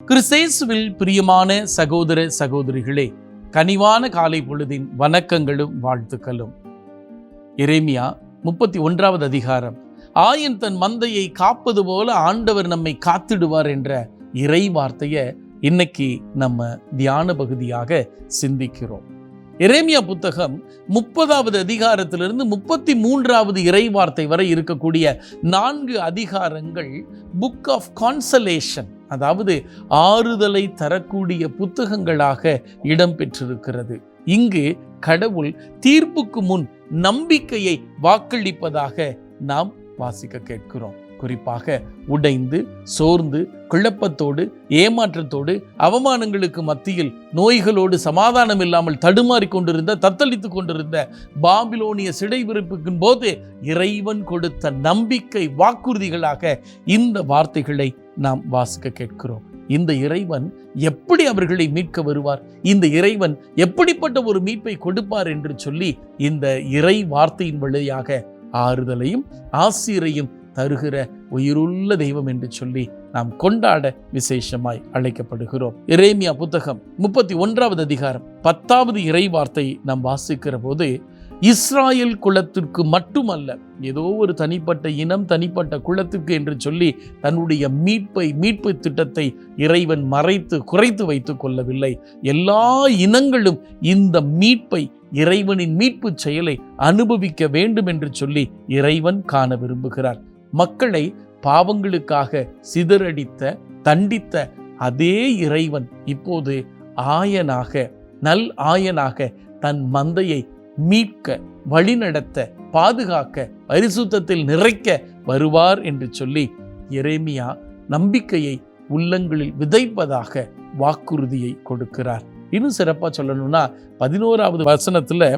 கிறிஸ்தேசுவில் பிரியமான சகோதர சகோதரிகளே, கனிவான காலை பொழுதின் வணக்கங்களும் வாழ்த்துக்களும். எரேமியா 31வது அதிகாரம். ஆயன் தன் மந்தையை காப்பது போல ஆண்டவர் நம்மை காத்திடுவார் என்ற இறை வார்த்தையை இன்னைக்கு நம்ம தியான பகுதியாக சிந்திக்கிறோம். எரேமியா புத்தகம் 30வது அதிகாரத்திலிருந்து 33வது இறை வார்த்தை வரை இருக்கக்கூடிய 4 அதிகாரங்கள் புக் ஆஃப் கான்சலேஷன், அதாவது ஆறுதலை தரக்கூடிய புத்தகங்களாக இடம்பெற்றிருக்கிறது. இங்கு கடவுள் தீர்ப்புக்கு முன் நம்பிக்கையை வாக்களிப்பதாக நாம் வாசிக்க கேட்கிறோம். குறிப்பாக உடைந்து, சோர்ந்து, குழப்பத்தோடு, ஏமாற்றத்தோடு, அவமானங்களுக்கு மத்தியில் நோய்களோடு சமாதானம் இல்லாமல் தடுமாறி கொண்டிருந்த, தத்தளித்து கொண்டிருந்த பாபிலோனிய சிறைபிடிப்புக்கும் போது இறைவன் கொடுத்த நம்பிக்கை வாக்குறுதிகளாக இந்த வார்த்தைகளை நாம் வாசிக்க கேட்கிறோம். இந்த இறைவன் எப்படி அவர்களை மீட்க வருவார், இந்த இறைவன் எப்படிப்பட்ட ஒரு மீட்பை கொடுப்பார் என்று சொல்லி இந்த இறை வார்த்தையின் வழியாக ஆறுதலையும் ஆசிரையும் தருகிற உயிருள்ள தெய்வம் என்று சொல்லி நாம் கொண்டாட விசேஷமாய் அழைக்கப்படுகிறோம். எரேமியா புத்தகம் 31வது அதிகாரம் 10வது இறை வார்த்தை நாம் வாசிக்கிற போது, இஸ்ராயேல் குலத்திற்கு மட்டுமல்ல, ஏதோ ஒரு தனிப்பட்ட இனம், தனிப்பட்ட குலத்திற்கு என்று சொல்லி தன்னுடைய மீட்பு திட்டத்தை இறைவன் குறைத்து வைத்துக் கொள்ளவில்லை. எல்லா இனங்களும் இந்த மீட்பை, இறைவனின் மீட்பு செயலை அனுபவிக்க வேண்டும் என்று சொல்லி இறைவன் காண விரும்புகிறார். மக்களை பாவங்களுக்காக சிதறடித்த, தண்டித்த அதே இறைவன் இப்போது நல் ஆயனாக தன் மந்தையை மீட்க, வழிநடத்த, பாதுகாக்க, பரிசுத்தத்தில் நிறைக்க வருவார் என்று சொல்லி எரேமியா நம்பிக்கையை உள்ளங்களில் விதைப்பதாக வாக்குறுதியை கொடுக்கிறார். இன்னும் சிறப்பாக சொல்லணும்னா 11வது வசனத்துல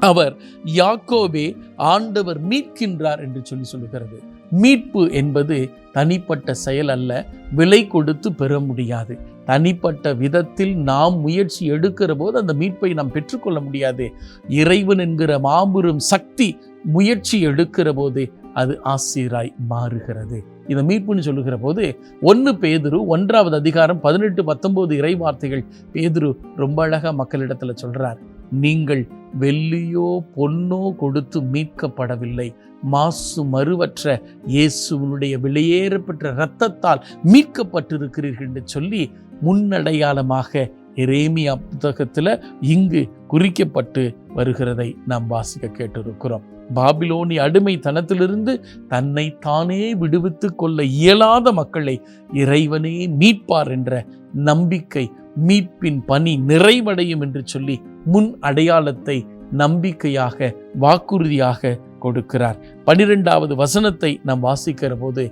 அவர் யாக்கோபே ஆண்டவர் மீட்கின்றார் என்று சொல்லுகிறது. மீட்பு என்பது தனிப்பட்ட செயல் அல்ல, விலை கொடுத்து பெற முடியாது. தனிப்பட்ட விதத்தில் நாம் முயற்சி எடுக்கிற போது அந்த மீட்பை நாம் பெற்றுக்கொள்ள முடியாது. இறைவன் என்கிற மாபெரும் சக்தி முயற்சி எடுக்கிற போது அது ஆசீராய் மாறுகிறது. இந்த மீட்புன்னு சொல்லுகிற போது 1 பேதுரு 1வது அதிகாரம் 18-19 இறை வார்த்தைகள் பேதுரு ரொம்ப அழகா மக்களிடத்துல சொல்றார். நீங்கள் வெள்ளியோ பொன்னோ கொடுத்து மீட்கப்படவில்லை, மாசு மறுவற்ற இயேசுவினுடைய வெளியேறப்பட்ட இரத்தத்தால் மீட்கப்பட்டிருக்கிறீர்கள் என்று சொல்லி முன்னடையாளமாக எரேமியா புத்தகத்தில் இங்கு குறிக்கப்பட்டு வருகிறதை நாம் வாசிக்க கேட்டிருக்கிறோம். பாபிலோனி அடிமைத்தனத்திலிருந்து தன்னை தானே விடுவித்து கொள்ள இயலாத மக்களை இறைவனே மீட்பார் என்ற நம்பிக்கை, மீட்பின் பணி நிறைவடையும் என்று சொல்லி முன் அடையாளத்தை நம்பிக்கையாக, வாக்குறுதியாக கொடுக்கிறார். 12வது வசனத்தை நாம் வாசிக்கிற போது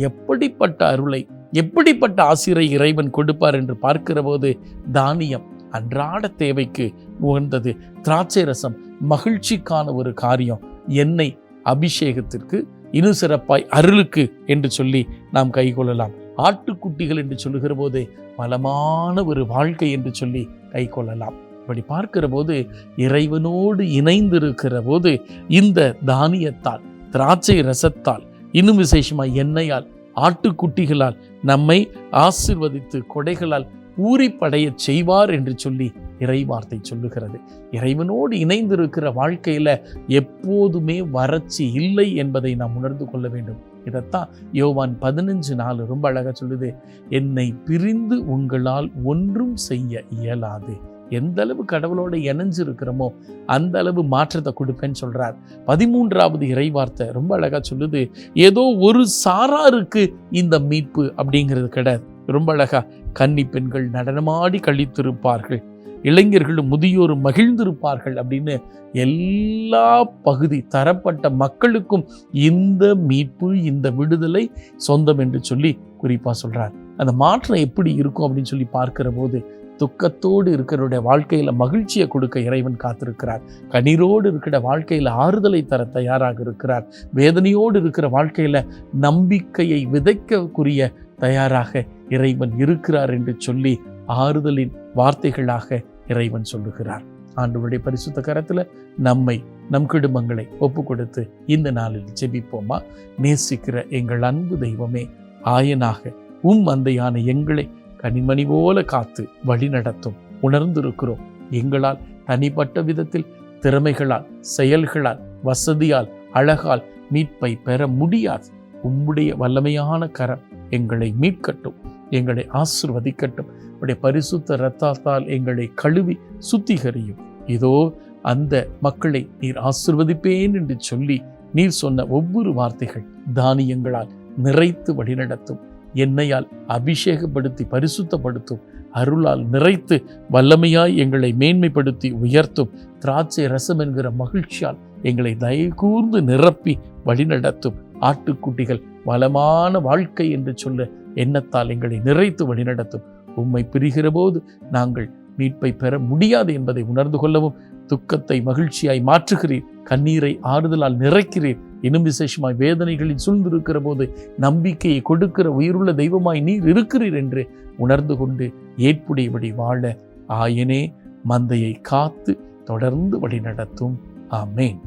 எப்படிப்பட்ட அருளை, எப்படிப்பட்ட ஆசிரை இறைவன் கொடுப்பார் என்று பார்க்கிற போது, தானியம் அன்றாட தேவைக்கு உகந்தது, திராட்சை ரசம் மகிழ்ச்சிக்கான ஒரு காரியம், எண்ணெய் அபிஷேகத்திற்கு, இன்னும் சிறப்பாய் அருளுக்கு என்று சொல்லி நாம் கைக்கொள்ளலாம். ஆட்டுக்குட்டிகள் என்று சொல்லுகிற போது வளமான ஒரு வாழ்க்கை என்று சொல்லி கைக்கொள்ளலாம். இப்படி பார்க்கிற போது இறைவனோடு இணைந்திருக்கிற போது இந்த தானியத்தால், திராட்சை ரசத்தால், இன்னும் விசேஷமாய் எண்ணெயால், ஆட்டுக்குட்டிகளால் நம்மை ஆசீர்வதித்து கொடைகளால் பூரிப்படைய செய்வார் என்று சொல்லி இறை வார்த்தை சொல்லுகிறது. இறைவனோடு இணைந்திருக்கிற வாழ்க்கையில எப்போதுமே வறட்சி இல்லை என்பதை நாம் உணர்ந்து கொள்ள வேண்டும். இதைத்தான் யோவான் 15:4 ரொம்ப அழகா சொல்லுது. என்னை பிரிந்து உங்களால் ஒன்றும் செய்ய இயலாது. எந்த அளவு கடவுளோட இணைஞ்சிருக்கிறோமோ அந்த அளவு மாற்றத்தை கொடுப்பேன்னு சொல்றார். 13வது இறை வார்த்தை ரொம்ப அழகா சொல்லுது. ஏதோ ஒரு சாராருக்கு இந்த மீட்பு அப்படிங்கிறது கிடையாது. ரொம்ப அழகா, கன்னி பெண்கள் நடனமாடி கழித்திருப்பார்கள், இளைஞர்களும் முதியோரும் மகிழ்ந்திருப்பார்கள் அப்படின்னு எல்லா பகுதி தரப்பட்ட மக்களுக்கும் இந்த மீட்பு, இந்த விடுதலை சொந்தம் என்று சொல்லி குறிப்பா சொல்றார். அந்த மாற்றம் எப்படி இருக்கும் அப்படின்னு சொல்லி பார்க்கிற போது, துக்கத்தோடு இருக்கிறவருடைய வாழ்க்கையில மகிழ்ச்சியை கொடுக்க இறைவன் காத்திருக்கிறார். கண்ணீரோடு இருக்கிற வாழ்க்கையில ஆறுதலை தர தயாராக இருக்கிறார். வேதனையோடு இருக்கிற வாழ்க்கையில நம்பிக்கையை விதைக்கக்கூடிய தயாராக இறைவன் இருக்கிறார் என்று சொல்லி ஆறுதலின் வார்த்தைகளாக இறைவன் சொல்லுகிறார். ஆண்டவருடைய பரிசுத்த கரத்துல நம்மை, நம் குடும்பங்களை ஒப்பு கொடுத்து இந்த நாளில் ஜெபிப்போமா. நேசிக்கிற எங்கள் அன்பு தெய்வமே, ஆயனாக மந்தையான எங்களை கனிமணி போல காத்து வழி நடத்தும். உணர்ந்திருக்கிறோம், எங்களால் தனிப்பட்ட விதத்தில், திறமைகளால், செயல்களால், வசதியால், அழகால் மீட்பை பெற முடியாது. உம்முடைய வல்லமையான கரம் எங்களை மீட்கட்டும், எங்களை ஆசீர்வதிக்கட்டும். உடைய பரிசுத்த இரத்தத்தால் எங்களை கழுவி சுத்திகரியும். இதோ அந்த மக்களை நீர் ஆசீர்வதிப்பேன் என்று சொல்லி நீர் சொன்ன ஒவ்வொரு வார்த்தைகள் தானியங்களால் நிறைத்து வழிநடத்தும். எண்ணெயால் அபிஷேகப்படுத்தி பரிசுத்தப்படுத்தும். அருளால் நிறைத்து வல்லமையாய் எங்களை மேன்மைப்படுத்தி உயர்த்தும். திராட்சை ரசம் என்கிற மகிழ்ச்சியால் எங்களை தயகூர்ந்து நிரப்பி வழிநடத்தும். ஆட்டுக்குட்டிகள் வளமான வாழ்க்கை என்று சொல்ல எண்ணத்தால் எங்களை நிறைத்து வழிநடத்தும். உம்மை பிரிகிற போது நாங்கள் மீட்பை பெற முடியாது என்பதை உணர்ந்து கொள்ளவும், துக்கத்தை மகிழ்ச்சியாய் மாற்றுகிறீர், கண்ணீரை ஆறுதலால் நிறைக்கிறீர். இன்னும் விசேஷமாய் வேதனைகளில் சூழ்ந்திருக்கிற போது நம்பிக்கையை கொடுக்கிற உயிருள்ள தெய்வமாய் நீர் இருக்கிறீர் என்று உணர்ந்து கொண்டு ஏற்புடையபடி வாழ ஆயனே மந்தையை காத்து தொடர்ந்து வழி நடத்தும். ஆமேன்.